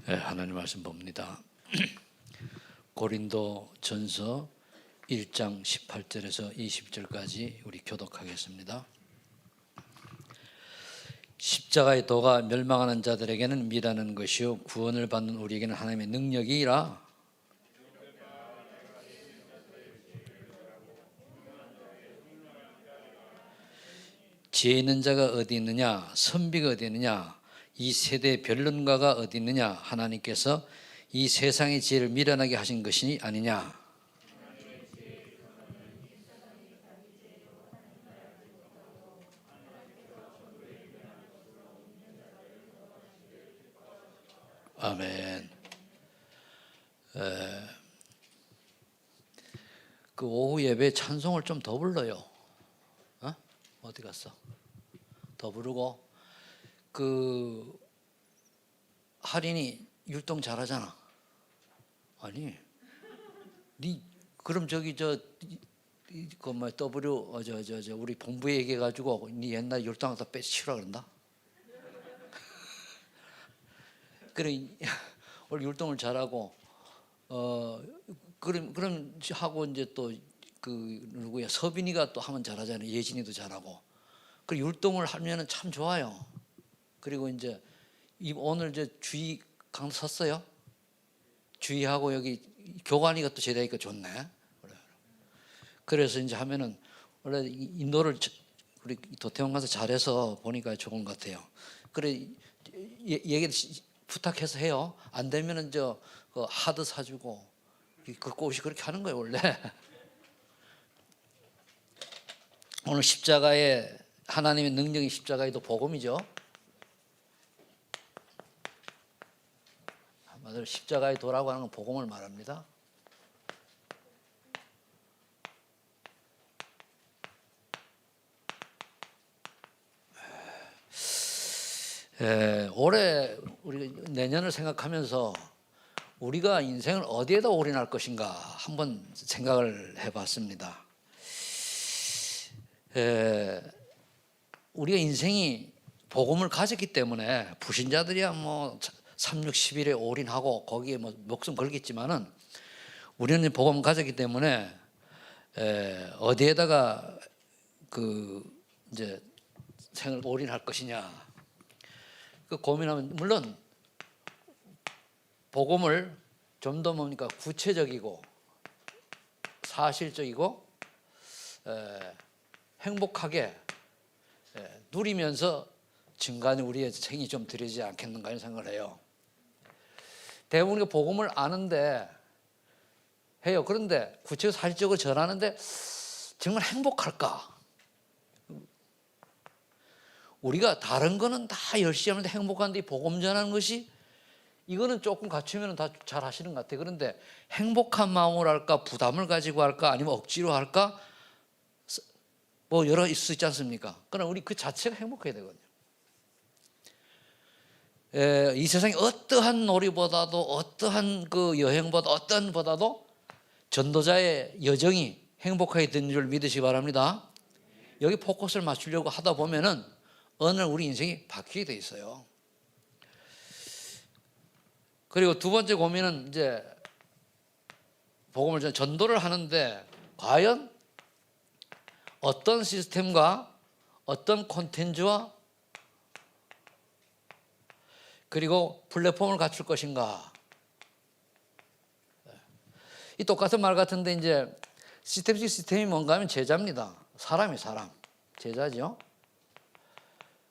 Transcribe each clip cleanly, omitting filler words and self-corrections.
네, 하나님 말씀 봅니다. 고린도 전서 1장 18절에서 20절까지 우리 교독하겠습니다. 십자가의 도가 멸망하는 자들에게는 미라는 것이요 구원을 받는 우리에게는 하나님의 능력이라. 지혜 있는 자가 어디 있느냐, 선비가 어디 있느냐, 이 세대의 변론가가 어디 있느냐. 하나님께서 이 세상의 지혜를 미련하게 하신 것이 아니냐. 아멘. 그 오후 예배 찬송을 좀 더 불러요. 어디 갔어? 더 부르고. 그 할인이 율동 잘하잖아. 아니, 니 그럼 저기 그 뭐 W 우리 본부에 얘기해 가지고 니 옛날 율동하다 빼치라 그런다. 그래 오늘 율동을 잘하고 그럼 하고 이제 또 그 누구야 서빈이가 또 하면 잘하잖아요. 예진이도 잘하고. 그 율동을 하면은 참 좋아요. 그리고 이제 오늘 이제 주의 강 섰어요. 주의하고 여기 교관이가 또 제대하니까 좋네. 그래서 이제 하면은 원래 인도를 우리 도태원 가서 잘해서 보니까 좋은 것 같아요. 그래 얘기 부탁해서 해요. 안 되면은 그 하드 사주고 그 꽃이 그렇게 하는 거예요 원래. 오늘 십자가의 하나님의 능력이 십자가에도 복음이죠. 한마디로 십자가의 도라고 하는 건 복음을 말합니다. 올해 우리 내년을 생각하면서 우리가 인생을 어디에다 올인할 것인가 한번 생각을 해봤습니다. 우리가 인생이 복음을 가졌기 때문에 불신자들이야 뭐 3, 6, 11에 올인하고 거기에 뭐 목숨 걸겠지만은 우리는 복음을 가졌기 때문에 어디에다가 그 이제 생을 올인할 것이냐 그 고민하면 물론 복음을 좀 더 뭡니까 구체적이고 사실적이고 행복하게 누리면서 증간이 우리의 생이 좀 들이지 않겠는가 이런 생각을 해요. 대부분 복음을 아는데 해요. 그런데 구체적 사실적으로 전하는데 정말 행복할까? 우리가 다른 거는 다 열심히 하는데 행복한데 복음 전하는 것이 이거는 조금 갖추면 다 잘 하시는 것 같아요. 그런데 행복한 마음으로 할까 부담을 가지고 할까 아니면 억지로 할까 뭐 여러 있을 수 있지 않습니까? 그러나 우리 그 자체가 행복해야 되거든요. 이 세상에 어떠한 놀이보다도 어떠한 그 여행보다 어떤 보다도 전도자의 여정이 행복하게 되는 줄 믿으시기 바랍니다. 여기 포커스를 맞추려고 하다 보면은 어느 날 우리 인생이 바뀌게 돼 있어요. 그리고 두 번째 고민은 이제 복음을 전도를 하는데 과연 어떤 시스템과 어떤 콘텐츠와 그리고 플랫폼을 갖출 것인가. 이 똑같은 말 같은데 이제 시스템이 뭔가 하면 제자입니다. 사람 제자죠.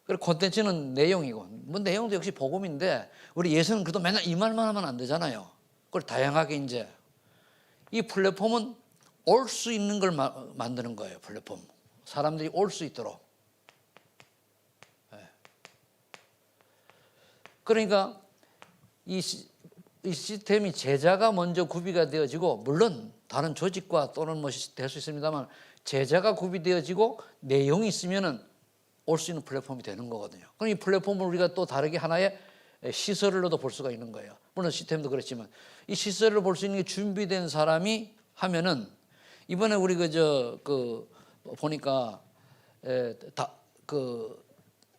그리고 콘텐츠는 내용이고 뭐 내용도 역시 복음인데 우리 예수는 그래도 맨날 이 말만 하면 안 되잖아요. 그걸 다양하게 이제 이 플랫폼은 올 수 있는 걸 만드는 거예요. 플랫폼 사람들이 올 수 있도록. 그러니까 이 시스템이 제자가 먼저 구비가 되어지고 물론 다른 조직과 또는 무엇이 될 수 있습니다만 제자가 구비되어지고 내용이 있으면은 올 수 있는 플랫폼이 되는 거거든요. 그럼 이 플랫폼을 우리가 또 다르게 하나의 시설로도 볼 수가 있는 거예요. 물론 시스템도 그렇지만 이 시설을 볼 수 있는 게 준비된 사람이 하면은 이번에 우리 보니까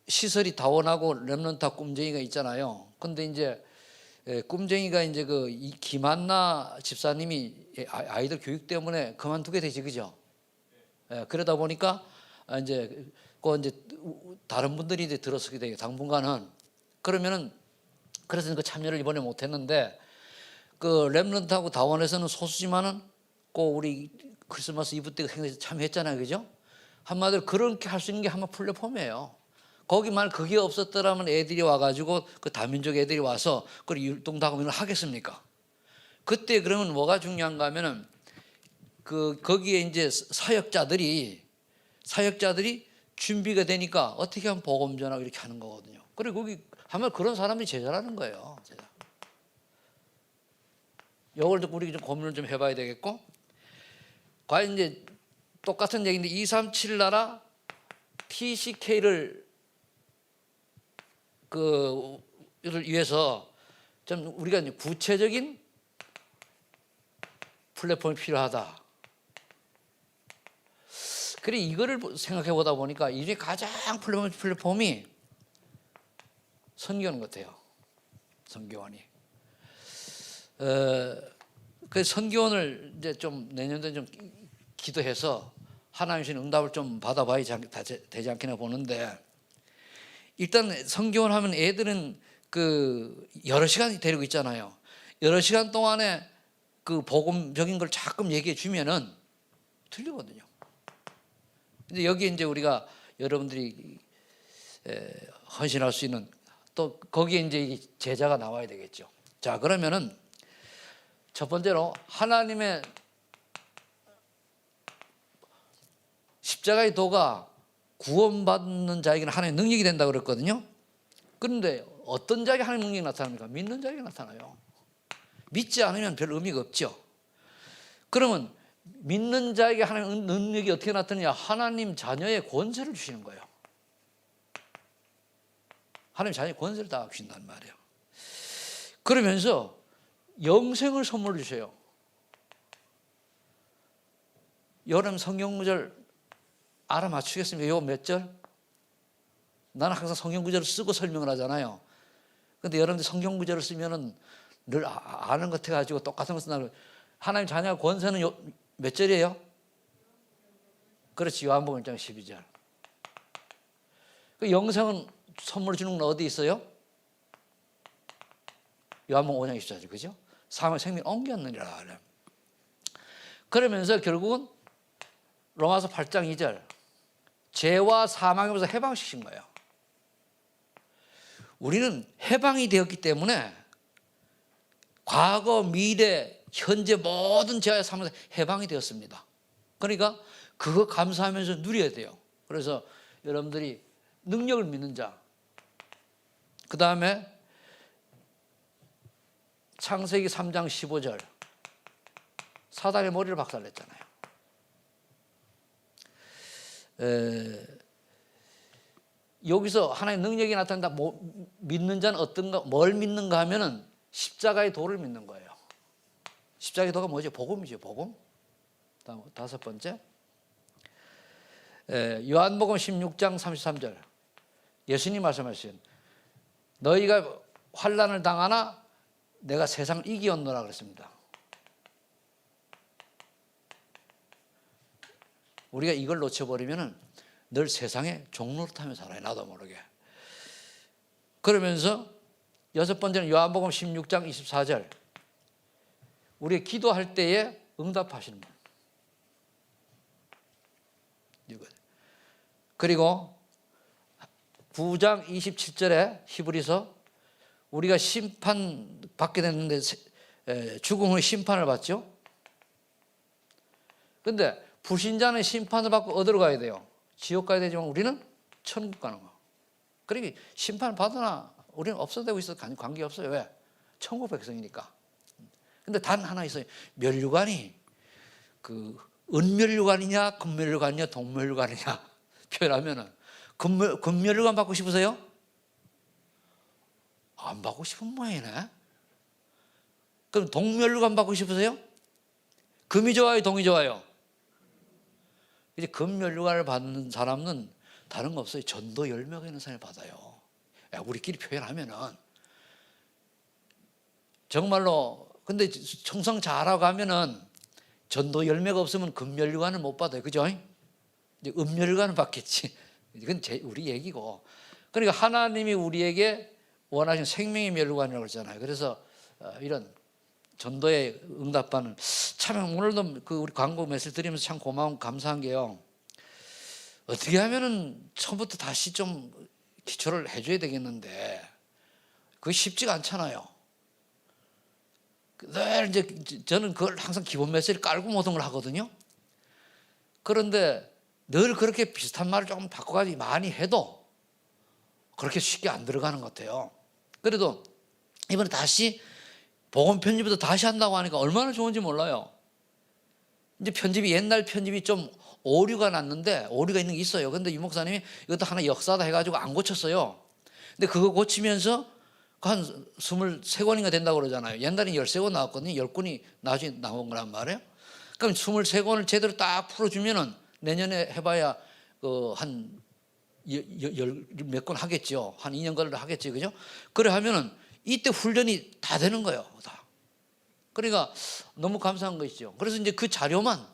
시설이 다원하고 렘넌트 꿈쟁이가 있잖아요. 근데 이제 꿈쟁이가 이제 이 김한나 집사님이 아이들 교육 때문에 그만두게 되지, 그죠? 그러다 보니까 이제 이제 다른 분들이 이제 들어서게 되게 당분간은 그러면은 그래서 그 참여를 이번에 못했는데 그 렘넌트하고 다원에서는 소수지만은 꼭 우리 크리스마스 이브 때 행사에 참여했잖아요, 그죠? 한마디로 그렇게 할 수 있는 게 한번 플랫폼이에요. 거기만 그게 없었더라면 애들이 와가지고 그 다민족 애들이 와서 그 율동도 하고 이걸 하겠습니까? 그때 그러면 뭐가 중요한가 하면은 거기에 이제 사역자들이 준비가 되니까 어떻게 하면 복음 전하고 이렇게 하는 거거든요. 그리고 거기 하면 그런 사람들이 제자라는 거예요. 제자. 이걸 우리 좀 고민을 좀 해봐야 되겠고, 과연 이제 똑같은 얘기인데 237 나라 TCK를 를 위해서 좀 우리가 이제 구체적인 플랫폼이 필요하다. 그래 이거를 생각해 보다 보니까 이 중에 가장 플랫폼이 선교원 같아요. 선교원이. 그 선교원을 이제 좀 내년도에 좀 기도해서 하나님 주신 응답을 좀 받아봐야 되지 않겠나 보는데, 일단 선교원 하면 애들은 여러 시간 데리고 있잖아요. 여러 시간 동안에 그 복음적인 걸 자꾸 얘기해 주면은 틀리거든요. 근데 여기 이제 우리가 여러분들이 헌신할 수 있는 또 거기에 이제 제자가 나와야 되겠죠. 자, 그러면은 첫 번째로 하나님의 십자가의 도가 구원받는 자에게는 하나님의 능력이 된다고 그랬거든요. 그런데 어떤 자에게 하나님의 능력이 나타납니까? 믿는 자에게 나타나요. 믿지 않으면 별 의미가 없죠. 그러면 믿는 자에게 하나님의 능력이 어떻게 나타나냐? 하나님 자녀의 권세를 주시는 거예요. 하나님 자녀의 권세를 다 주신단 말이에요. 그러면서 영생을 선물로 주세요. 여러분 성경 구절 알아맞추겠습니까? 이거 몇 절? 나는 항상 성경 구절을 쓰고 설명을 하잖아요. 근데 여러분들 성경 구절을 쓰면은 늘 아는 것 같아가지고 똑같은 거 쓴다고. 하나님 자녀의 권세는 몇 절이에요? 그렇지, 요한복음 1장 12절. 그 영생은 선물 주는 건 어디 있어요? 요한복음 5장 24절, 그죠? 사망의 생명을 옮겼느니라. 그러면서 결국은 로마서 8장 2절, 죄와 사망에서 해방시킨 거예요. 우리는 해방이 되었기 때문에 과거, 미래, 현재 모든 죄와 사망에서 해방이 되었습니다. 그러니까 그거 감사하면서 누려야 돼요. 그래서 여러분들이 능력을 믿는 자, 그 다음에 창세기 3장 15절, 사단의 머리를 박살냈잖아요. 여기서 하나님의 능력이 나타난다. 믿는 자는 어떤가, 뭘 믿는가 하면은 십자가의 도를 믿는 거예요. 십자가의 도가 뭐죠? 복음이죠, 복음. 다음 다섯 번째, 요한복음 16장 33절, 예수님 말씀하신 너희가 환난을 당하나 내가 세상을 이기었노라 그랬습니다. 우리가 이걸 놓쳐버리면은 늘 세상에 종노릇하며 살아요. 나도 모르게. 그러면서 여섯 번째는 요한복음 16장 24절, 우리 기도할 때에 응답하시는 분. 그리고 9장 27절에 히브리서, 우리가 심판 받게 됐는데 죽음 후에 심판을 받죠. 근데 불신자는 심판을 받고 어디로 가야 돼요? 지옥 가야 되지만 우리는 천국 가는 거. 그러니까 심판 받으나 우리는 없어되고 있어도 관계없어요. 왜? 천국 백성이니까. 근데 단 하나 있어요. 면류관이 은면류관이냐 금면류관이냐 동면류관이냐 표현하면은 금면류관 받고 싶으세요? 안 받고 싶은 모양이네. 그럼 동면류관 받고 싶으세요? 금이 좋아요, 동이 좋아요? 이제 금면류관을 받는 사람은 다른 거 없어요. 전도 10명에 있는 사람이 받아요. 우리끼리 표현하면은 정말로 근데 청성 잘하고 하면은 전도 열매가 없으면 금멸류관을 못 받아요. 그죠? 이제 음멸류관을 받겠지. 이건 우리 얘기고. 그러니까 하나님이 우리에게 원하신 생명의 멸류관이라고 그러잖아요. 그래서 이런 전도에 응답받는 참 오늘도 그 우리 광고 메시지 드리면서 참 고마운 감사한 게요. 어떻게 하면은 처음부터 다시 좀 기초를 해줘야 되겠는데 그게 쉽지가 않잖아요. 늘 이제 저는 그걸 항상 기본 메시지를 깔고 모든 걸 하거든요. 그런데 늘 그렇게 비슷한 말을 조금 바꿔가지고 많이 해도 그렇게 쉽게 안 들어가는 것 같아요. 그래도 이번에 다시 복음 편집부터 다시 한다고 하니까 얼마나 좋은지 몰라요. 이제 편집이 옛날 편집이 좀 오류가 났는데 오류가 있는 게 있어요. 근데 유 목사님이 이것도 하나 역사다 해가지고 안 고쳤어요. 근데 그거 고치면서 한 23권인가 된다고 그러잖아요. 옛날에 13권 나왔거든요. 10권이 나중에 나온 거란 말이에요. 그럼 23권을 제대로 딱 풀어주면은 내년에 해봐야 한 몇 권 하겠죠. 한 2년 걸려 하겠죠. 그죠? 그래 하면은 이때 훈련이 다 되는 거예요. 다. 그러니까 너무 감사한 것이죠. 그래서 이제 그 자료만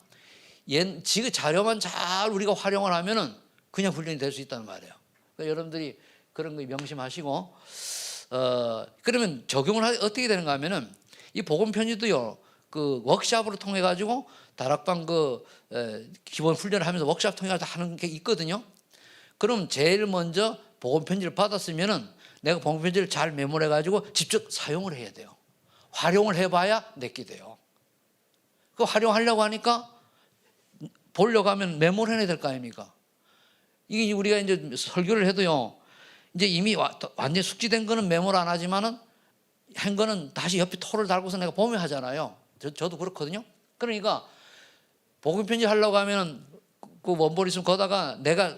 지금 자료만 잘 우리가 활용을 하면은 그냥 훈련이 될 수 있다는 말이에요. 그러니까 여러분들이 그런 거 명심하시고 그러면 적용을 어떻게 되는가 하면은 이 복음 편지도요. 그 워크숍으로 통해 가지고 다락방 기본 훈련을 하면서 워크숍 통해 가지고 하는 게 있거든요. 그럼 제일 먼저 복음 편지를 받았으면은 내가 복음 편지를 잘 메모해 가지고 직접 사용을 해야 돼요. 활용을 해봐야 내게 돼요. 그 활용하려고 하니까 보려고 하면 메모를 해야 될 거 아닙니까? 이게 우리가 이제 설교를 해도요. 이제 이미 완전히 숙지된 거는 메모를 안 하지만은 한 거는 다시 옆에 토를 달고서 내가 보며 하잖아요. 저도 그렇거든요. 그러니까 복음 편지 하려고 하면은 그 원본 있으면 거다가 내가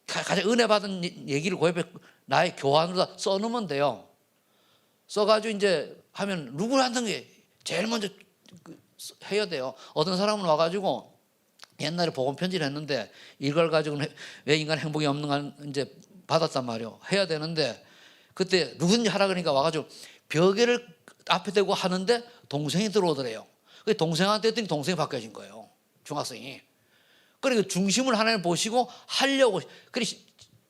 가장 은혜 받은 얘기를 그 옆에 나의 교환으로 써놓으면 돼요. 써가지고 이제 하면 누구한테 제일 먼저 해야 돼요. 어떤 사람은 와가지고 옛날에 복음 편지를 했는데 이걸 가지고는 왜 인간 행복이 없는가 이제 받았단 말이에요. 해야 되는데 그때 누구든지 하라 그러니까 와가지고 벽에를 앞에 대고 하는데 동생이 들어오더래요. 그 동생한테 했더니 동생이 바뀌어진 거예요. 중학생이. 그러니까 중심을 하나님 보시고 하려고. 그래서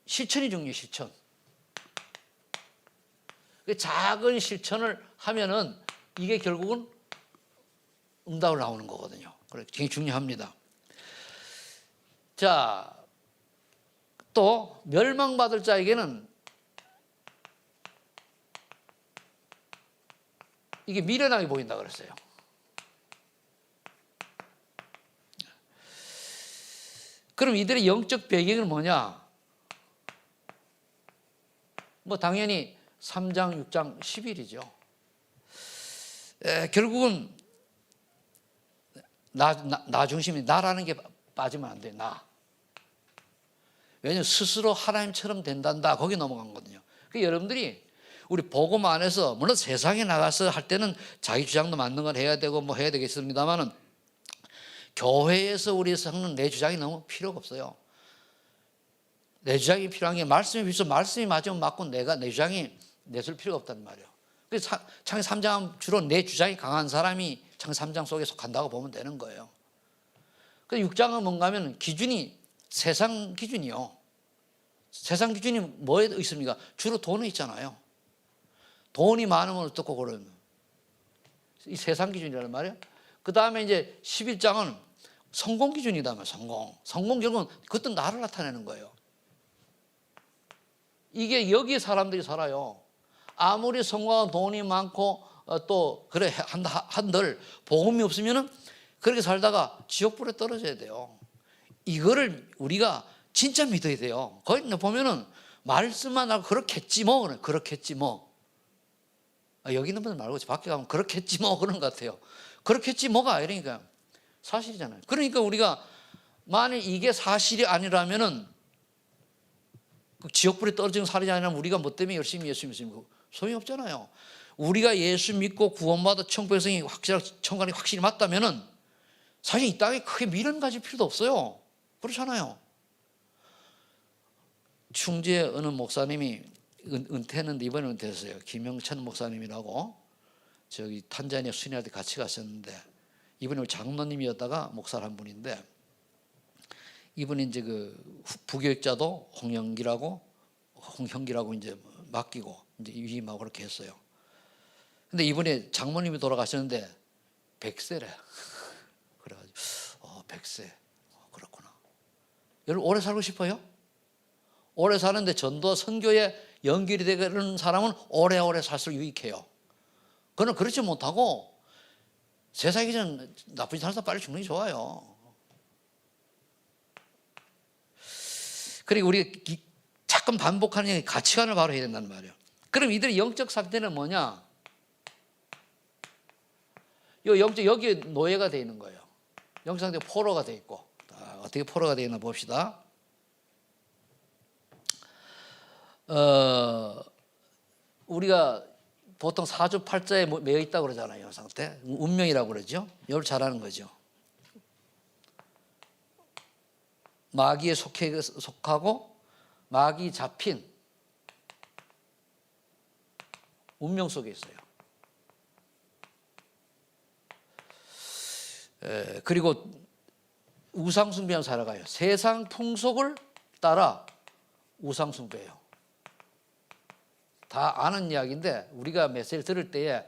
실천이 중요해요. 실천. 작은 실천을 하면은 이게 결국은 응답을 나오는 거거든요. 그래 굉장히 중요합니다. 자, 또 멸망받을 자에게는 이게 미련하게 보인다 그랬어요. 그럼 이들의 영적 배경은 뭐냐? 뭐 당연히 3장, 6장, 10일이죠. 결국은 나 중심이 나라는 게 빠지면 안 돼. 나. 왜냐하면 스스로 하나님처럼 된단다. 거기 넘어간 거거든요. 그러니까 여러분들이 우리 복음 안에서 물론 세상에 나가서 할 때는 자기 주장도 맞는 걸 해야 되고 뭐 해야 되겠습니다만은 교회에서 우리 성는 내 주장이 너무 필요가 없어요. 내 주장이 필요한 게 말씀에 비해서 말씀이 맞으면 맞고 내가 내 주장이 내줄 필요가 없단 말이에요. 그래서 창세기 3장은 주로 내 주장이 강한 사람이 창세기 3장 속에 속한다고 보면 되는 거예요. 그래서 6장은 뭔가 하면 기준이 세상 기준이요. 세상 기준이 뭐에 있습니까? 주로 돈에 있잖아요. 돈이 많으면 어떻고 그러면 이 세상 기준이란 말이에요. 그 다음에 이제 11장은 성공 기준이다 말이에요. 성공 결국은 그것도 나를 나타내는 거예요. 이게 여기에 사람들이 살아요. 아무리 성공하고 돈이 많고 또 그래 한들 복음이 없으면은 그렇게 살다가 지옥불에 떨어져야 돼요. 이거를 우리가 진짜 믿어야 돼요. 거기 보면은 말씀만 하고 그렇겠지 뭐 그렇겠지 뭐. 여기 있는 분들 말고 밖에 가면 그렇겠지 뭐 그런 것 같아요. 그렇겠지 뭐가 아니니까 사실이잖아요. 그러니까 우리가 만약 이게 사실이 아니라면은 지옥불에 떨어지는 사람이 아니라면 우리가 뭐 때문에 열심히 예수 믿습니까? 소용이 없잖아요. 우리가 예수 믿고 구원받아 천국백성이 천국이 확실히 맞다면은 사실 이 땅에 크게 미련 가질 필요도 없어요. 그렇잖아요. 충주의 어느 목사님이 은퇴했는데 이번에 은퇴했어요. 김영천 목사님이라고. 저기 탄자니아 수련회 같이 갔었는데 이분이 우리 장로님이었다가 목사를 한 분인데 이분이 이제 그 부교육자도 홍영기라고 이제 맡기고 이제 위임하고 그렇게 했어요. 근데 이분이 장모님이 돌아가셨는데 100세래. 그래가지고 100세. 그렇구나. 여러분 오래 살고 싶어요? 오래 사는데 전도 선교에 연결이 되는 사람은 오래오래 살수록 유익해요. 그는 그렇지 못하고 세상에 전 나쁘지 않아서 빨리 죽는 게 좋아요. 그리고 우리가 자꾸 반복하는 가치관을 바로 해야 된다는 말이에요. 그럼 이들의 영적 상태는 뭐냐? 여기에 노예가 되어 있는 거예요. 영적 상태 포로가 되어 있고. 어떻게 포로가 되어 있나 봅시다. 우리가 보통 사주팔자에 매여 있다고 그러잖아요. 상태 운명이라고 그러죠. 이걸 잘하는 거죠. 마귀에 속하고 마귀 잡힌 운명 속에 있어요. 그리고 우상숭배하며 살아가요. 세상 풍속을 따라 우상숭배해요. 다 아는 이야기인데 우리가 메시지를 들을 때에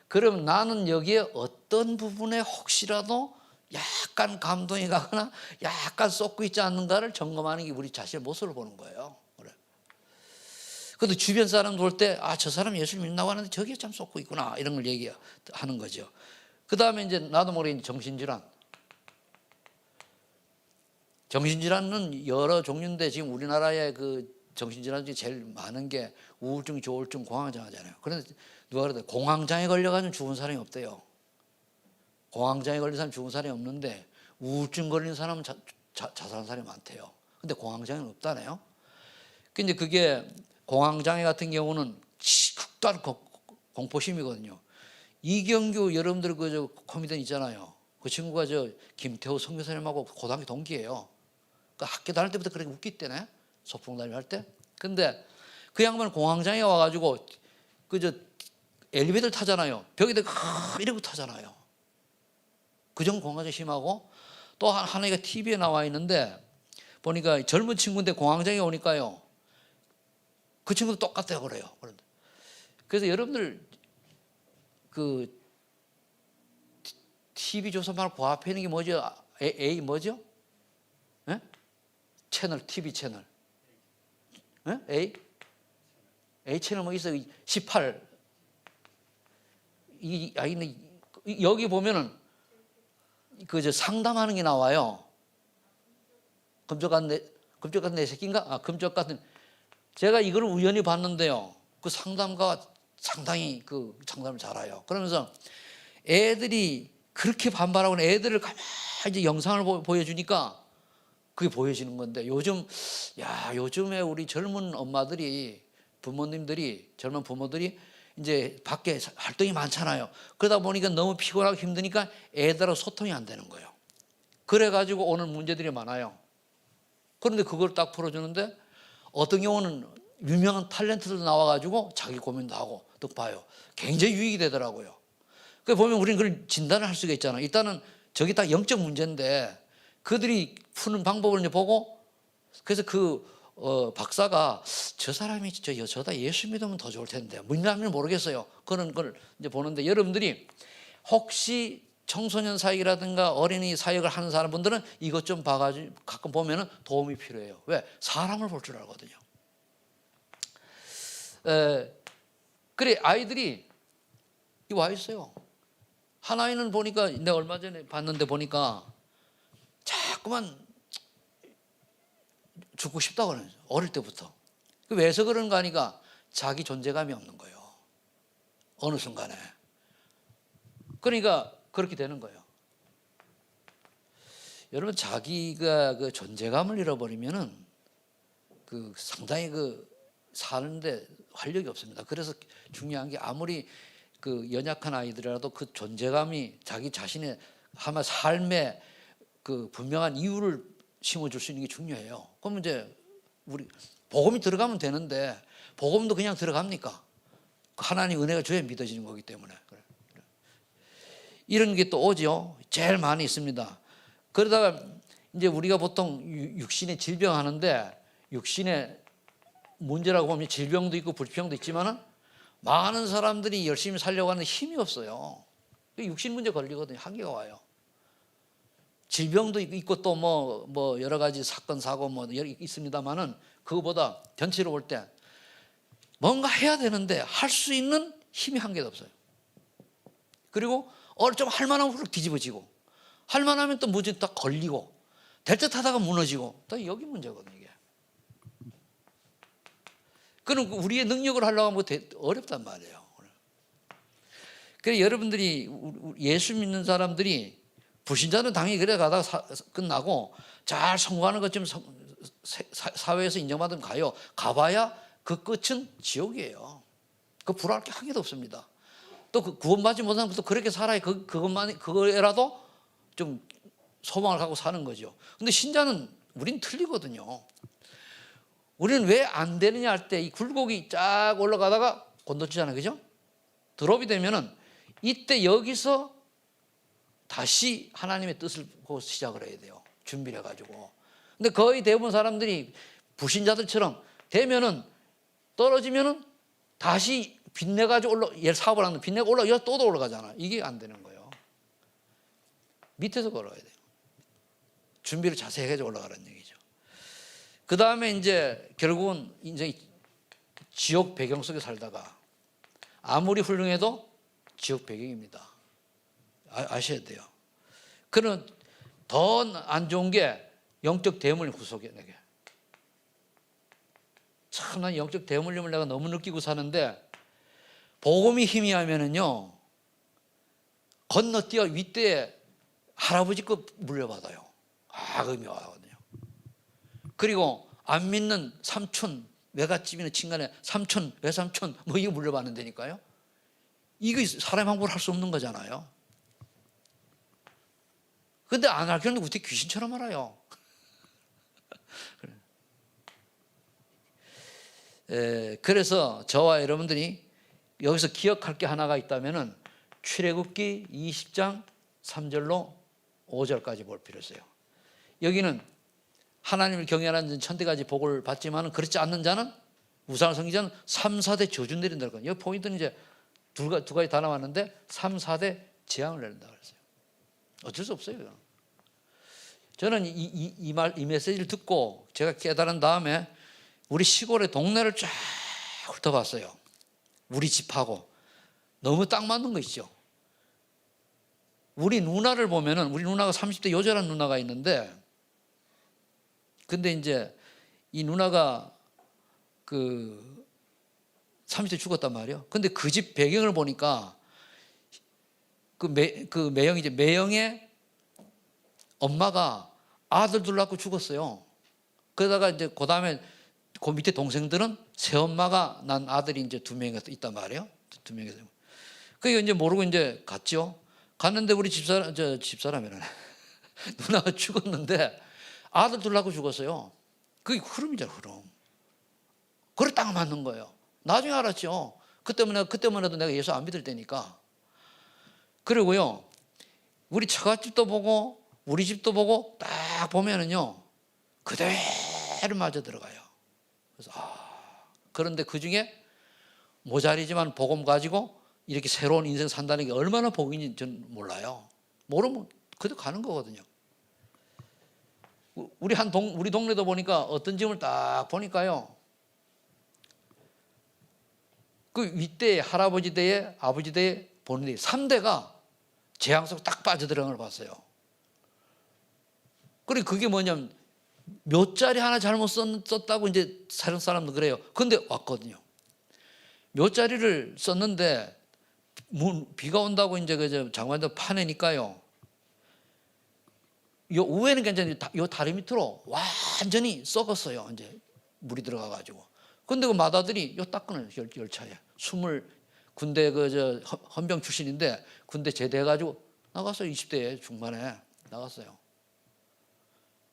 그럼 나는 여기에 어떤 부분에 혹시라도 약간 감동이 가거나 약간 쏟고 있지 않는가를 점검하는 게 우리 자신의 모습을 보는 거예요. 그래. 근데 주변 사람 볼 때 저 사람 예수를 믿나고 하는데 저기에 참 쏟고 있구나 이런 걸 얘기하는 거죠. 그 다음에 이제 나도 모르게 정신질환. 정신질환은 여러 종류인데 지금 우리나라의 그 정신질환 중에 제일 많은 게 우울증, 조울증, 공황장애잖아요. 그런데 누가 그러더라고요. 공황장애 걸려가지고 죽은 사람이 없대요. 공황장애 걸린 사람 죽은 사람이 없는데 우울증 걸린 사람은 자살한 사람이 많대요. 근데 공황장애는 없다네요. 근데 그게 공황장애 같은 경우는 극도한 공포심이거든요. 이경규 여러분들 그 코미디언 있잖아요. 그 친구가 김태호 선교사님하고 고등학교 동기예요. 그 학교 다닐 때부터 그렇게 웃기 때네. 소풍 다니며 할 때. 근데 그 양반은 공황장애가 와가지고 엘리베이터를 타잖아요. 벽에다 이러고 타잖아요. 그 정도 공황장애 심하고 또 하나가 TV에 나와 있는데 보니까 젊은 친구인데 공황장애 오니까요. 그 친구도 똑같다고 그래요. 그래서 여러분들 그 TV 조사 말고 그 앞에 있는 게 뭐죠? A 뭐죠? 에? 채널, TV 채널. 에? A 채널 뭐 있어? 18. 여기 보면은 상담하는 게 나와요. 금쪽 같은 내 새끼인가? 금쪽 같은. 제가 이걸 우연히 봤는데요. 그 상담가가 상당히 그 상담을 잘해요. 그러면서 애들이 그렇게 반발하고는 애들을 가만히 이제 영상을 보여주니까 그게 보여지는 건데 요즘에 우리 젊은 엄마들이 젊은 부모들이 이제 밖에 활동이 많잖아요. 그러다 보니까 너무 피곤하고 힘드니까 애들하고 소통이 안 되는 거예요. 그래가지고 오는 문제들이 많아요. 그런데 그걸 딱 풀어주는데 어떤 경우는 유명한 탤런트들 나와가지고 자기 고민도 하고 또 봐요. 굉장히 유익이 되더라고요. 그 보면 우리는 그걸 진단을 할 수가 있잖아요. 일단은 저게 다 영적 문제인데 그들이 푸는 방법을 이제 보고 그래서 박사가 저 사람이 저다 예수 믿으면 더 좋을 텐데 믿으면 모르겠어요. 그런 걸 이제 보는데 여러분들이 혹시 청소년 사역이라든가 어린이 사역을 하는 사람분들은 이것 좀 봐가지고 가끔 보면은 도움이 필요해요. 왜? 사람을 볼 줄 알거든요. 그래 아이들이 와 있어요. 한 아이는 보니까 내가 얼마 전에 봤는데 보니까 자꾸만 죽고 싶다고 그러죠. 어릴 때부터. 왜서 그런가 하니까 자기 존재감이 없는 거예요. 어느 순간에. 그러니까 그렇게 되는 거예요. 여러분 자기가 그 존재감을 잃어버리면은 상당히 사는데 활력이 없습니다. 그래서 중요한 게 아무리 연약한 아이들이라도 그 존재감이 자기 자신의 아마 삶의 분명한 이유를 심어줄 수 있는 게 중요해요. 그럼 이제 우리 복음이 들어가면 되는데 복음도 그냥 들어갑니까? 하나님 은혜가 줘야 믿어지는 거기 때문에. 이런 게 또 오죠. 제일 많이 있습니다. 그러다가 이제 우리가 보통 육신의 질병 하는데 육신의 문제라고 보면 질병도 있고 불평도 있지만은 많은 사람들이 열심히 살려고 하는데 힘이 없어요. 육신 문제 걸리거든요. 한계가 와요. 질병도 있고 또 뭐 여러 가지 사건 사고 뭐 있습니다만은 그거보다 전체로 볼 때 뭔가 해야 되는데 할 수 있는 힘이 한계도 없어요. 그리고 좀 할만하면 훅 뒤집어지고 할만하면 또 무지 딱 걸리고 될 듯 하다가 무너지고 또 여기 문제거든요. 이게. 그럼 우리의 능력을 하려고 하면 어렵단 말이에요. 그래서 여러분들이 예수 믿는 사람들이 불신자는 당연히 그래 가다가 끝나고 잘 성공하는 것쯤 사회에서 인정받으면 가요. 가봐야 그 끝은 지옥이에요. 그 불화할 게 하나도 없습니다. 또 그 구원받지 못한 것도 그렇게 살아야 그거라도 좀 소망을 갖고 사는 거죠. 근데 신자는 우린 틀리거든요. 우리는 왜 안 되느냐 할 때 이 굴곡이 쫙 올라가다가 건너뛰잖아요. 그죠? 드롭이 되면은 이때 여기서 다시 하나님의 뜻을 보고 시작을 해야 돼요. 준비를 해가지고. 근데 거의 대부분 사람들이 불신자들처럼 되면은 떨어지면은 다시 빚내가지고 사업을 하는데 빚내고 올라가 또 올라가잖아. 이게 안 되는 거예요. 밑에서 걸어야 돼요. 준비를 자세히 해가지고 올라가라는 얘기죠. 그 다음에 이제 결국은 이제 지옥 배경 속에 살다가 아무리 훌륭해도 지옥 배경입니다. 아셔야 돼요. 그는 더 안 좋은 게 영적 대물림 구속이에요. 내게. 참 난 영적 대물림을 내가 너무 느끼고 사는데 복음이 희미하면은요 건너뛰어 윗대에 할아버지 거 물려받아요. 그게 묘하거든요. 그리고 안 믿는 삼촌 외갓집이나 친간에 삼촌 외삼촌 뭐 이거 물려받는다니까요. 이거 사람 함부로 할 수 없는 거잖아요. 근데 안 알겠는데 어떻게 귀신처럼 알아요? 그래서 저와 여러분들이 여기서 기억할 게 하나가 있다면은 출애굽기 20장 3절로 5절까지 볼 필요 있어요. 여기는 하나님을 경외하는 천대까지 복을 받지만 그렇지 않는 자는 우상을 섬기는 자는 3, 4대 저주 내린다고 해요. 여기 포인트는 이제 두 가지 다 나왔는데 3, 4대 재앙을 내린다고 했어요. 어쩔 수 없어요. 저는 이 메시지를 듣고 제가 깨달은 다음에 우리 시골의 동네를 쫙 훑어봤어요. 우리 집하고 너무 딱 맞는 거 있죠. 우리 누나를 보면은 우리 누나가 30대 여자란 누나가 있는데 근데 이제 이 누나가 그 30대 죽었단 말이에요. 근데 그 집 배경을 보니까 그 매형의 엄마가 아들 둘 낳고 죽었어요. 그러다가 이제 그 다음에 그 밑에 동생들은 새엄마가 난 아들이 이제 2명이 있단 말이에요. 2명이. 그게 이제 모르고 이제 갔죠. 갔는데 우리 집사람이라네. 누나가 죽었는데 아들 둘 낳고 죽었어요. 그게 흐름이잖아, 흐름. 그래 딱 맞는 거예요. 나중에 알았죠. 그때만 해도 내가 예수 안 믿을 때니까. 그리고요, 우리 처갓집도 보고 우리 집도 보고 딱 보면은요, 그대로 맞아 들어가요. 그래서 그런데 그 중에 모자리지만 복음 가지고 이렇게 새로운 인생 산다는 게 얼마나 복인지 저는 몰라요. 모르면 그대로 가는 거거든요. 우리 동네도 보니까 어떤 집을 딱 보니까요, 그 윗대에 할아버지 대에 아버지 대에 보는 데 3대가 재앙 속 딱 빠져들어간 걸 봤어요. 그리고 그게 뭐냐면 묘자리 하나 잘못 썼다고 이제 사는 사람도 그래요. 근데 왔거든요. 묘자리를 썼는데 비가 온다고 이제 그 장관도 파내니까요. 요 위에는 괜찮은데 요 다리 밑으로 완전히 썩었어요. 이제 물이 들어가가지고. 근데 그 맏아들이 요 닦는 열차에 군대 헌병 출신인데 군대 제대해가지고 나갔어요. 20대 중반에 나갔어요.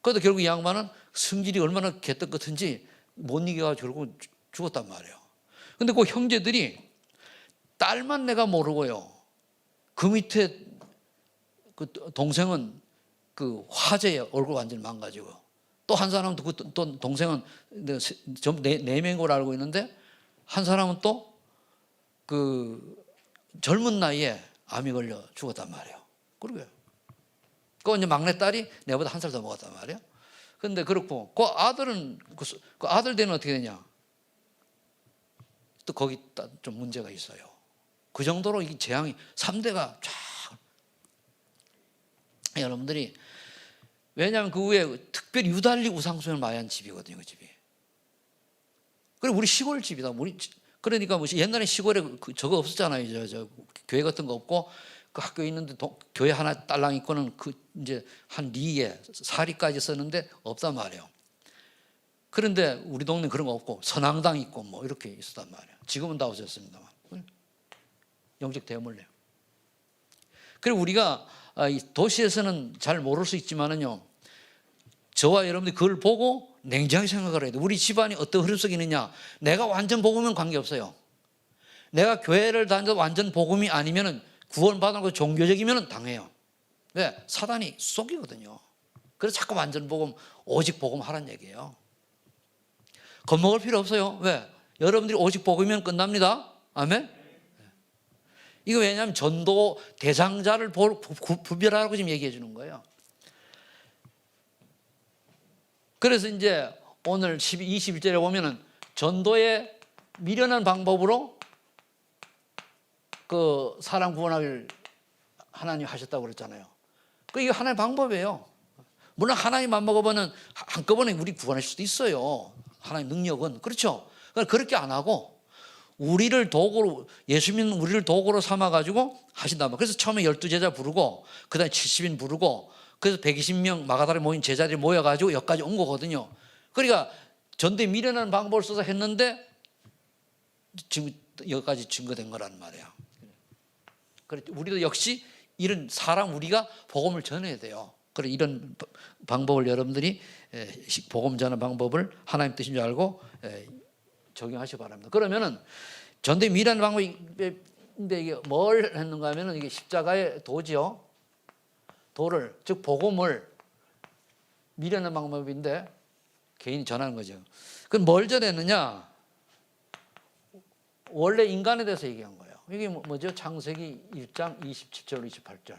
그래도 결국 이 양반은 성질이 얼마나 개떡 같은지 못 이겨가지고 결국 죽었단 말이에요. 근데 그 형제들이 딸만 내가 모르고요. 그 밑에 그 동생은 그 화재에 얼굴 완전히 망가지고, 또 한 사람은 또 동생은 전부 네 명인 걸 알고 있는데, 한 사람은 또 그 젊은 나이에 암이 걸려 죽었단 말이에요. 그러게요. 그 이제 막내딸이 내보다 한 살 더 먹었단 말이에요. 그런데 그렇고, 그 아들은 그 아들 되면 어떻게 되냐? 또 거기 좀 문제가 있어요. 그 정도로 이 재앙이 3대가 쫙. 여러분들이, 왜냐하면 그 후에 특별히 유달리 우상숭배를 많이 한 집이거든요, 그 집이. 그리고 우리 시골 집이다. 그러니까 뭐 옛날에 시골에 저거 없었잖아요. 저 교회 같은 거 없고, 그 학교에 있는데 교회 하나 딸랑 있고는 그 이제 한 리에 사리까지 썼는데 없단 말이에요. 그런데 우리 동네 그런 거 없고, 선앙당 있고 뭐 이렇게 있었단 말이에요. 지금은 다 없어졌습니다만. 영적 대물래요. 그리고 우리가 도시에서는 잘 모를 수 있지만은요, 저와 여러분들이 그걸 보고 냉정하게 생각을 해야 돼요. 우리 집안이 어떤 흐름 속에 있느냐. 내가 완전 복음은 관계없어요. 내가 교회를 다녀도 완전 복음이 아니면은, 구원받은 거 종교적이면은 당해요. 왜? 사단이 속이거든요. 그래서 자꾸 완전 복음, 오직 복음 하라는 얘기예요. 겁먹을 필요 없어요. 왜? 여러분들이 오직 복음이면 끝납니다. 아멘? 이거 왜냐하면 전도 대상자를 구별하라고 지금 얘기해 주는 거예요. 그래서 이제 오늘 21절에 보면은 전도에 미련한 방법으로 그 사람 구원하기를 하나님 하셨다고 그랬잖아요. 이게 하나의 방법이에요. 물론 하나님 안 먹어보면 한꺼번에 우리 구원할 수도 있어요. 하나님 능력은. 그렇죠? 그렇게 안 하고 우리를 도구로, 예수 믿는 우리를 도구로 삼아가지고 하신단 말이에요. 그래서 처음에 12제자 부르고, 그 다음에 70인 부르고, 그래서 120명 마가다락에 모인 제자들이 모여가지고 여기까지 온 거거든요. 그러니까 전도에 미련한 방법을 써서 했는데 지금 여기까지 증거된 거란 말이에요. 우리도 역시 이런 사람, 우리가 복음을 전해야 돼요. 그래, 이런 방법을 여러분들이 복음 전하는 방법을 하나님 뜻인 줄 알고 적용하시기 바랍니다. 그러면은 전도에 미련한 방법인데, 이게 뭘 했는가 하면은 이게 십자가의 도지요. 도를, 즉 복음을 미련한 방법인데 개인이 전하는 거죠. 그럼 뭘 전했느냐? 원래 인간에 대해서 얘기한 거예요. 이게 뭐죠? 창세기 1장 27절 28절.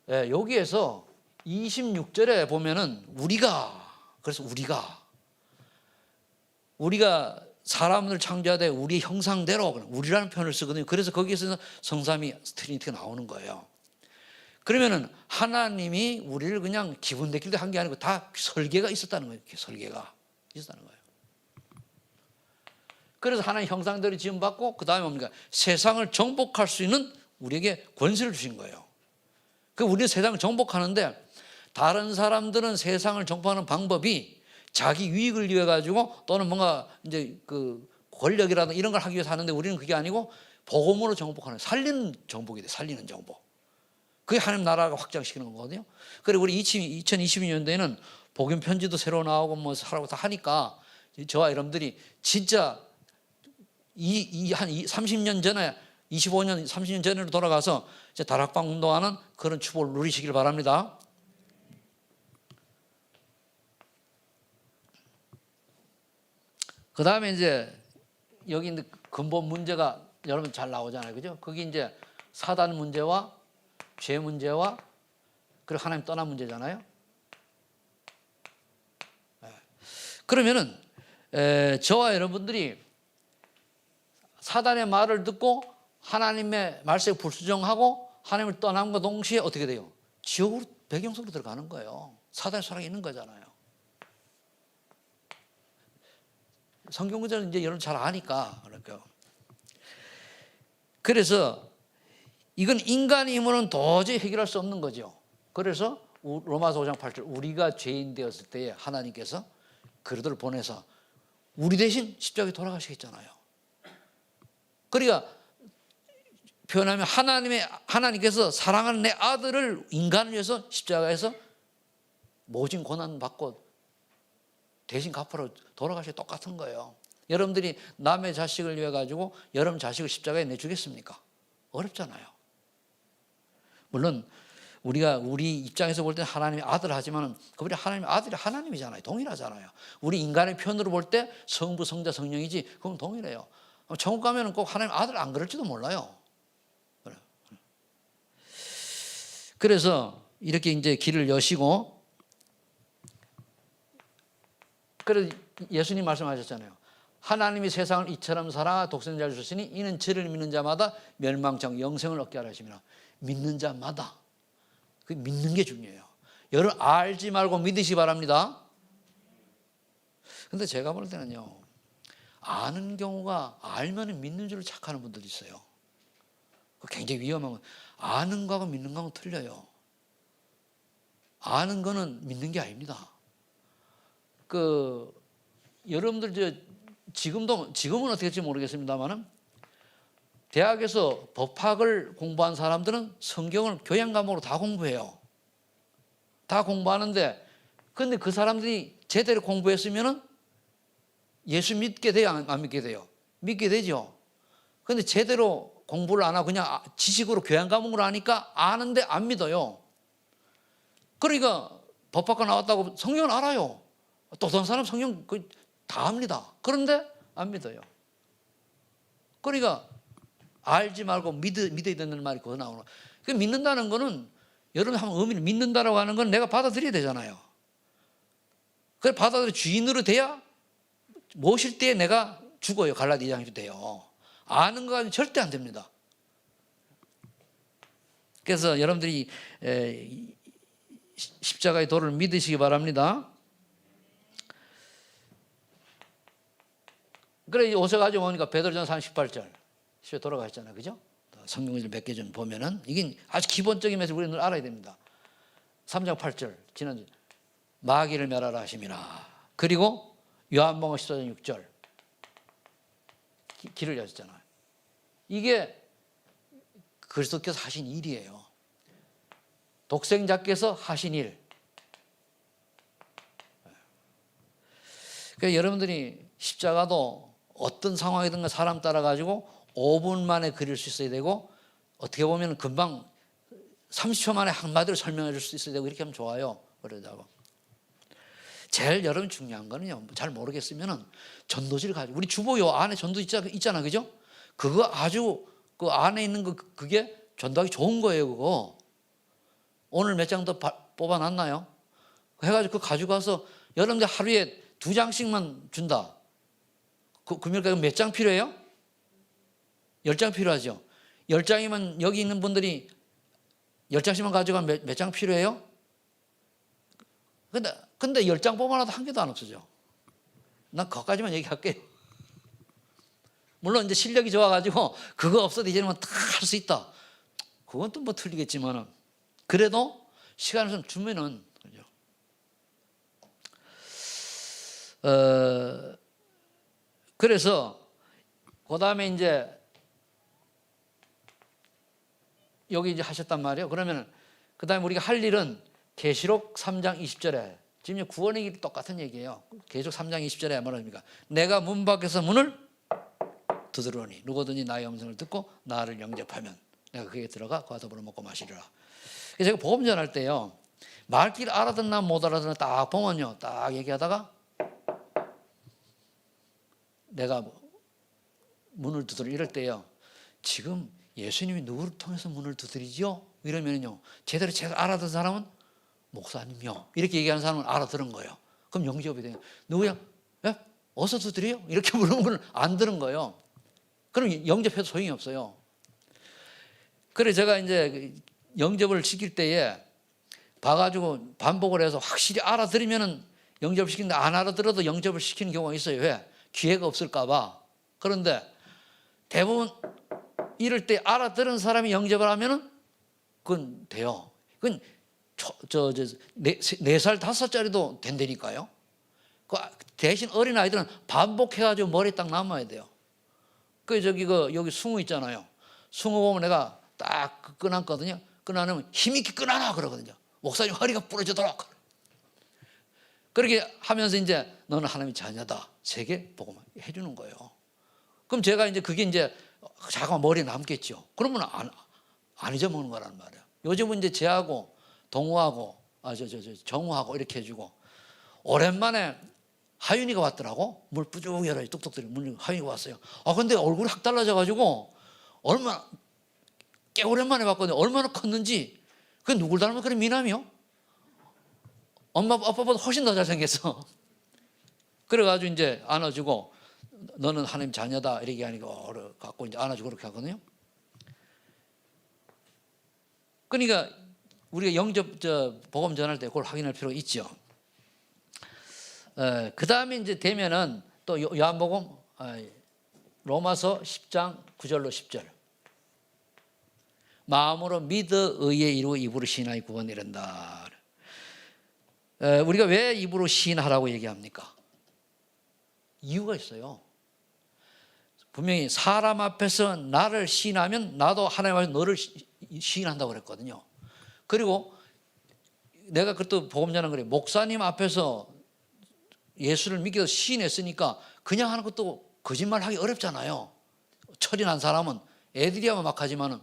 네, 여기에서 26절에 보면은 그래서 우리가 사람을 창조하되 우리 형상대로, 우리라는 표현을 쓰거든요. 그래서 거기에서 성삼위 트리니티가 나오는 거예요. 그러면은 하나님이 우리를 그냥 기분 내킬 때 한 게 아니고 다 설계가 있었다는 거예요. 설계가 있었다는 거예요. 그래서 하나님 형상대로 지음받고, 그 다음에 뭡니까? 세상을 정복할 수 있는 우리에게 권세를 주신 거예요. 우리는 세상을 정복하는데, 다른 사람들은 세상을 정복하는 방법이 자기 유익을 위해 가지고, 또는 뭔가 이제 그 권력이라든가 이런 걸 하기 위해서 하는데, 우리는 그게 아니고 복음으로 정복하는, 살리는 정복이 돼. 살리는 정복. 그게 하나님 나라가 확장시키는 거거든요. 그리고 우리 2022년도에는 복음 편지도 새로 나오고 뭐 하라고 다 하니까, 저와 여러분들이 진짜 한 30년 전에, 25년, 30년 전으로 돌아가서 이제 다락방 운동하는 그런 축복을 누리시길 바랍니다. 그 다음에 이제 여기 있는 근본 문제가 여러분 잘 나오잖아요. 그죠? 거기 이제 사단 문제와 죄 문제와 그리고 하나님 떠난 문제잖아요. 그러면은 저와 여러분들이 사단의 말을 듣고 하나님의 말씀에 불수종하고 하나님을 떠남과 동시에 어떻게 돼요? 지옥으로, 배경 속으로 들어가는 거예요. 사단의 소락이 있는 거잖아요. 성경 구절은 이제 여러분 잘 아니까 그럴까요? 그래서 이건 인간의 힘으로는 도저히 해결할 수 없는 거죠. 그래서 로마서 5장 8절, 우리가 죄인 되었을 때에 하나님께서 그들을 보내서 우리 대신 십자가에 돌아가시겠잖아요. 그러니까 표현하면 하나님께서 사랑하는 내 아들을 인간을 위해서 십자가에서 모진 고난 받고 대신 갚으러 돌아가시 똑같은 거예요. 여러분들이 남의 자식을 위해 가지고 여러분 자식을 십자가에 내주겠습니까? 어렵잖아요. 물론 우리 입장에서 볼 때는 하나님의 아들 하지만 그분이 하나님의 아들이 하나님이잖아요. 동일하잖아요. 우리 인간의 편으로 볼 때 성부, 성자, 성령이지 그건 동일해요. 천국 가면은 꼭 하나님 아들 안 그럴지도 몰라요. 그래서 이렇게 이제 길을 여시고, 그래서 예수님 말씀하셨잖아요. 하나님이 세상을 이처럼 사랑하 독생자를 주시니 이는 저를 믿는 자마다 멸망치 않고 영생을 얻게 하라 하심이라. 믿는 자마다. 그 믿는 게 중요해요. 여러분 알지 말고 믿으시기 바랍니다. 근데 제가 볼 때는요, 아는 경우가 알면 믿는 줄 착하는 분들이 있어요. 굉장히 위험한 건 아는 거하고 믿는 거하고 틀려요. 아는 거는 믿는 게 아닙니다. 여러분들 지금은 어떻게 될지 모르겠습니다만은 대학에서 법학을 공부한 사람들은 성경을 교양 과목으로 다 공부해요. 다 공부하는데, 근데 그 사람들이 제대로 공부했으면은 예수 믿게 돼요, 안 믿게 돼요? 믿게 되죠. 근데 제대로 공부를 안 하고 그냥 지식으로 교양 과목으로 하니까 아는데 안 믿어요. 그러니까 법학과 나왔다고 성경을 알아요. 똑똑한 사람 성경 다 압니다. 그런데 안 믿어요. 그러니까 알지 말고 믿어야 된다는 말이 그거 나오는 거예요. 그 믿는다는 거는 여러분 한번 의미를 믿는다라고 하는 건 내가 받아들여야 되잖아요. 그래 받아들여 주인으로 돼야 모실 때 내가 죽어요. 갈라디아 2장이 돼요. 아는 거 가지고 절대 안 됩니다. 그래서 여러분들이 십자가의 도를 믿으시기 바랍니다. 그래 오셔가지고 보니까 베드로전서 18절 십에 돌아가셨잖아요, 그죠? 성경을 몇 개 좀 보면은 이게 아주 기본적인 메시지 우리는 늘 알아야 됩니다. 3장 8절 지난주 마귀를 멸하라 하심이라. 그리고 요한복음 14장 6절 길을 여셨잖아요. 이게 그리스도께서 하신 일이에요. 독생자께서 하신 일. 그러니까 여러분들이 십자가도 어떤 상황이든가 사람 따라가지고 5분 만에 그릴 수 있어야 되고, 어떻게 보면 금방 30초 만에 한마디로 설명해 줄 수 있어야 되고, 이렇게 하면 좋아요. 그러자고. 제일 여러분 중요한 거는요, 잘 모르겠으면은 전도지를 가지고, 우리 주보요 안에 전도 있잖아, 그죠? 그거 아주 그 안에 있는 그게 전도하기 좋은 거예요, 그거. 오늘 몇 장 더 뽑아놨나요? 해가지고 그거 가지고 가서 여러분들 하루에 2장씩만 준다. 금요일까지 몇 장 필요해요? 10장 필요하죠. 10장이면 여기 있는 분들이 10장씩만 가져가면 몇 장 필요해요? 근데 10장 뽑아놔도 한 개도 안 없어져. 난 그것까지만 얘기할게요. 물론 이제 실력이 좋아가지고 그거 없어도 이제는 다 할 수 있다. 그건 또 뭐 틀리겠지만은, 그래도 시간을 좀 주면은, 그죠? 그래서 그 다음에 이제 여기 이제 하셨단 말이에요. 그러면 그 다음에 우리가 할 일은 계시록 3장 20절에 지금 구원의 길이 똑같은 얘기예요. 계시록 3장 20절에 뭐랍니까? 내가 문 밖에서 문을 두드러니 누구든지 나의 음성을 듣고 나를 영접하면 내가 그에게 들어가 그와 더불어 먹고 마시리라. 제가 복음 전할 때요, 말길 알아듣나 못 알아듣나 딱 보면요, 딱 얘기하다가 내가 문을 두드려 이럴 때요, 지금 예수님이 누구를 통해서 문을 두드리지요? 이러면요, 제대로 알아듣는 사람은 목사님이요, 이렇게 얘기하는 사람은 알아들은 거예요. 그럼 영접이 돼요. 누구야? 예? 어서 두드려요? 이렇게 물으면 그건 안 들은 거예요. 그럼 영접해도 소용이 없어요. 그래 제가 이제 영접을 시킬 때에 봐가지고 반복을 해서 확실히 알아들으면은 영접을 시키는데, 안 알아들어도 영접을 시키는 경우가 있어요. 왜? 기회가 없을까 봐. 그런데 대부분 이럴 때 알아들은 사람이 영접을 하면은 그건 돼요. 그건 4살 5살짜리도 된다니까요. 대신 어린아이들은 반복해가지고 머리에 딱 남아야 돼요. 여기 숭어 있잖아요. 숭어 보면 내가 딱 끊었거든요. 끊어놓으면 힘있게 끊어놔 그러거든요. 목사님 허리가 부러지도록. 그렇게 하면서 이제 너는 하나님의 자녀다. 3개 보고 해주는 거예요. 그럼 제가 이제 그게 이제 자꾸 머리에 남겠죠. 그러면 안 잊어먹는 거란 말이에요. 요즘은 이제 제하고 동우하고 정우하고 이렇게 해주고, 오랜만에 하윤이가 왔더라고. 물 뿌쭉 열어요. 뚝뚝 들이 물 하윤이가 왔어요. 근데 얼굴이 확 달라져가지고 얼마나 꽤 오랜만에 봤거든요. 얼마나 컸는지. 그 누굴 닮은 그런 미남이요? 엄마 아빠보다 훨씬 더 잘생겼어. 그래가지고 이제 안아주고 너는 하나님 자녀다 이렇게 하니까 갖고 이제 안아주고 그렇게 하거든요. 그러니까 우리가 영접 복음 전할 때 그걸 확인할 필요가 있죠. 그 다음에 이제 되면은 또 요한복음 로마서 10장 9절로 10절. 마음으로 믿어 의에 이루어 입으로 시인하여 구원 이른다. 우리가 왜 입으로 시인하라고 얘기합니까? 이유가 있어요. 분명히 사람 앞에서 나를 시인하면 나도 하나님 앞에서 너를 시인한다고 그랬거든요. 그리고 내가 그것도 복음 전하는 거래. 목사님 앞에서 예수를 믿겨서 시인했으니까 그냥 하는 것도 거짓말하기 어렵잖아요. 철이 난 사람은 애들이야만 막 하지만은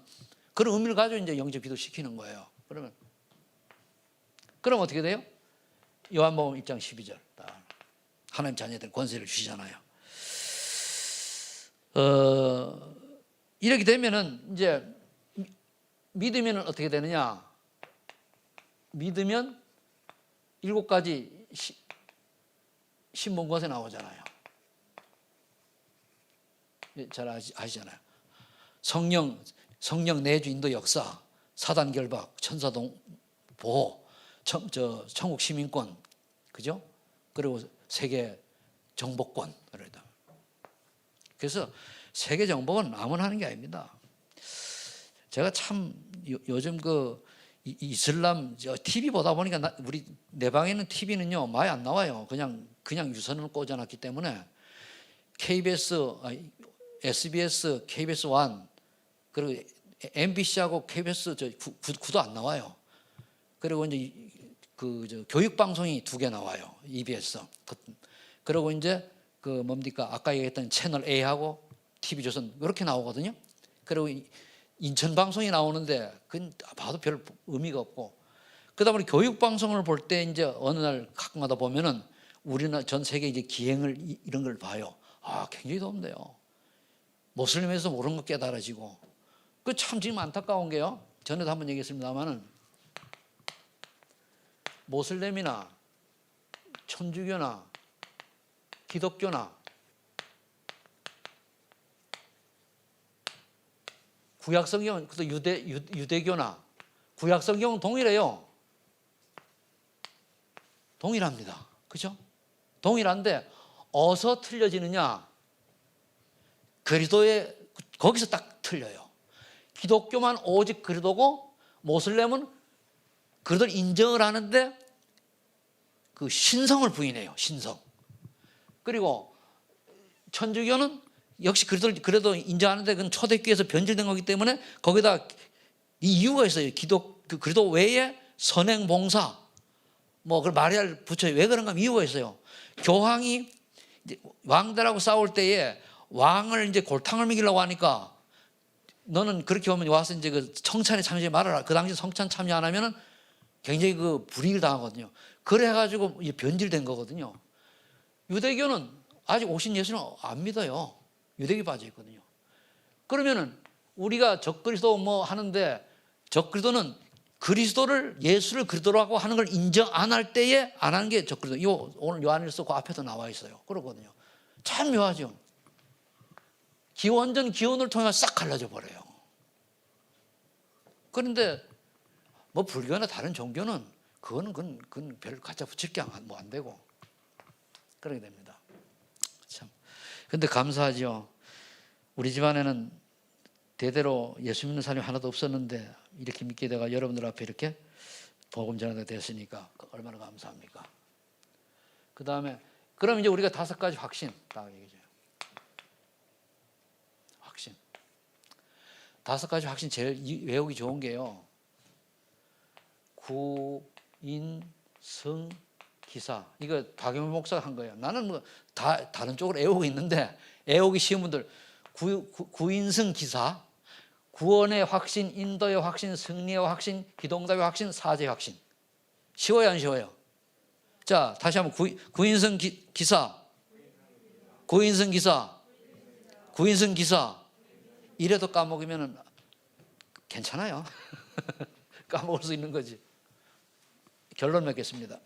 그런 의미를 가지고 이제 영접 기도 시키는 거예요. 그럼 어떻게 돼요? 요한복음 1장 12절. 하나님 자녀들 권세를 주시잖아요. 이렇게 되면은 이제 믿으면 어떻게 되느냐? 믿으면 7가지 신문것에 나오잖아요. 잘 아시잖아요. 성령 내주 인도 역사, 사단 결박, 천사 보호, 천국 시민권, 그죠? 그리고 세계 정복권. 그래서 세계 정복은 아무나 하는 게 아닙니다. 제가 참 요즘 이슬람 TV 보다 보니까 내 방에 있는 TV는요 많이 안 나와요. 그냥 유선을 꽂아놨기 때문에 KBS, SBS, KBS 1 그리고 MBC하고 KBS 구도 안 나와요. 그리고 이제 교육 방송이 2개 나와요. EBS. 그리고 이제 뭡니까 아까 얘기했던 채널 A하고 TV조선 이렇게 나오거든요. 그리고 인천 방송이 나오는데 그건 봐도 별 의미가 없고, 그다음에 교육 방송을 볼 때 이제 어느 날 가끔가다 보면은 우리나라 전 세계 이제 기행을 이런 걸 봐요. 굉장히 도움돼요. 모슬림에서 모르는 거 깨달아지고. 그 참 지금 안타까운 게요. 전에도 한번 얘기했습니다만은 모슬렘이나 천주교나 기독교나 구약성경은 또 유대교나 구약성경은 동일해요. 동일합니다. 그죠? 동일한데 어디서 틀려지느냐? 그리스도의 거기서 딱 틀려요. 기독교만 오직 그리스도고 모슬렘은 그리스도를 인정을 하는데 그 신성을 부인해요. 신성. 그리고 천주교는 역시 그리스도를 그래도 인정하는데 그건 초대교회에서 변질된 거기 때문에 거기다 이 이유가 있어요. 그리스도 외에 선행 봉사 그걸 마리아를 붙여요. 왜 그런가 하면 이유가 있어요. 교황이 왕들하고 싸울 때에 왕을 이제 골탕을 먹이려고 하니까 너는 그렇게 오면 와서 이제 그 성찬에 참여하지 말아라. 그 당시 성찬 참여 안 하면은 굉장히 불이익을 당하거든요. 그래가지고 변질된 거거든요. 유대교는 아직 오신 예수는 안 믿어요. 유대교 빠져 있거든요. 그러면은 우리가 적그리스도 하는데 적그리스도는 그리스도를 예수를 그리스도라고 하는 걸 인정 안 할 때에 안 하는 게 적그리스도. 오늘 요한일서 그 앞에도 나와 있어요. 그러거든요. 참 묘하죠. 완전 기원을 통해 싹 갈라져 버려요. 그런데 불교나 다른 종교는 그건 별 갖다 붙일 게 안 되고 그러게 됩니다. 참. 근데 감사하죠. 우리 집안에는 대대로 예수 믿는 사람이 하나도 없었는데 이렇게 믿게 돼가 여러분들 앞에 이렇게 복음 전하게 됐으니까 얼마나 감사합니까? 그 다음에 그럼 이제 우리가 5가지 확신 딱 얘기죠. 확신. 5가지 확신 제일 외우기 좋은 게요. 구, 인, 성, 기사. 이거 박영민 목사가 한 거예요. 나는 다른 쪽으로 애우고 있는데 애우기 쉬운 분들 구인성 기사. 구원의 확신, 인도의 확신, 승리의 확신, 기도응답의 확신, 사죄의 확신. 쉬워요, 안 쉬워요? 자, 다시 한번 구인성 기사, 구인성 기사, 구인성 기사. 이래도 까먹으면 괜찮아요. 까먹을 수 있는 거지. 결론 맺겠습니다.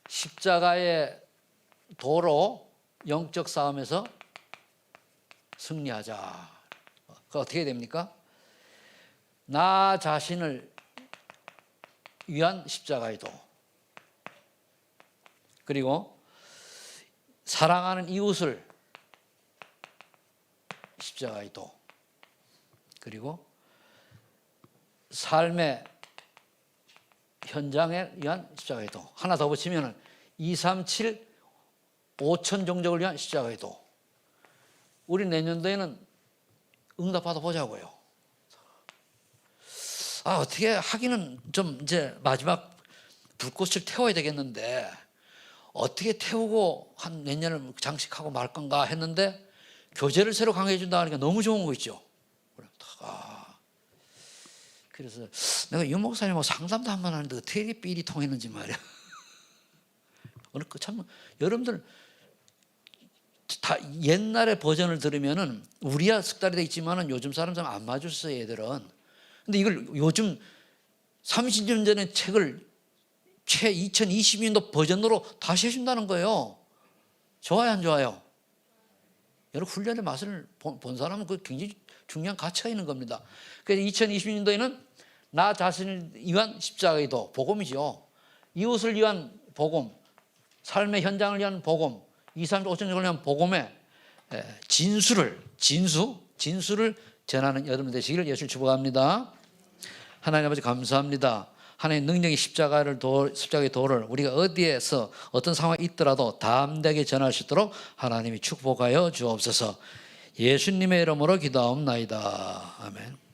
십자가의 도로 영적 싸움에서 승리하자. 그 어떻게 됩니까? 나 자신을 위한 십자가의 도, 그리고 사랑하는 이웃을 십자가의 도, 그리고 삶의 현장에 위한 십자가의 도. 하나 더 붙이면 237 5천 종족을 위한 십자가의 도. 우리 내년도에는 응답받아 보자고요. 어떻게 하기는 좀 이제 마지막 불꽃을 태워야 되겠는데 어떻게 태우고 한 내년을 장식하고 말 건가 했는데 교제를 새로 강해해 준다 하니까 너무 좋은 거 있죠. 그래서 내가 유 목사님하고 상담도 한 번 하는데 어떻게 이렇게 삘이 통했는지 말이야. 참 여러분들 다 옛날의 버전을 들으면은 우리야 숙달이 돼 있지만은 요즘 사람들은 안 맞았어요, 얘들은. 근데 이걸 요즘 30년 전의 책을 최 2020년도 버전으로 다시 해준다는 거예요. 좋아요, 안 좋아요? 여러분 훈련의 맛을 본 사람은 그 굉장히 중요한 가치가 있는 겁니다. 그래서 2020년도에는 나 자신을 위한 십자가의 도, 복음이죠. 이웃을 위한 복음, 삶의 현장을 위한 복음, 2, 3, 5천정을 위한 복음의 진수를 전하는 여러분 되시기를 예수를 축복합니다. 하나님 아버지 감사합니다. 하나님의 능력의 십자가의 도를 우리가 어디에서 어떤 상황이 있더라도 담대하게 전할 수 있도록 하나님이 축복하여 주옵소서. 예수님의 이름으로 기도하옵나이다. 아멘.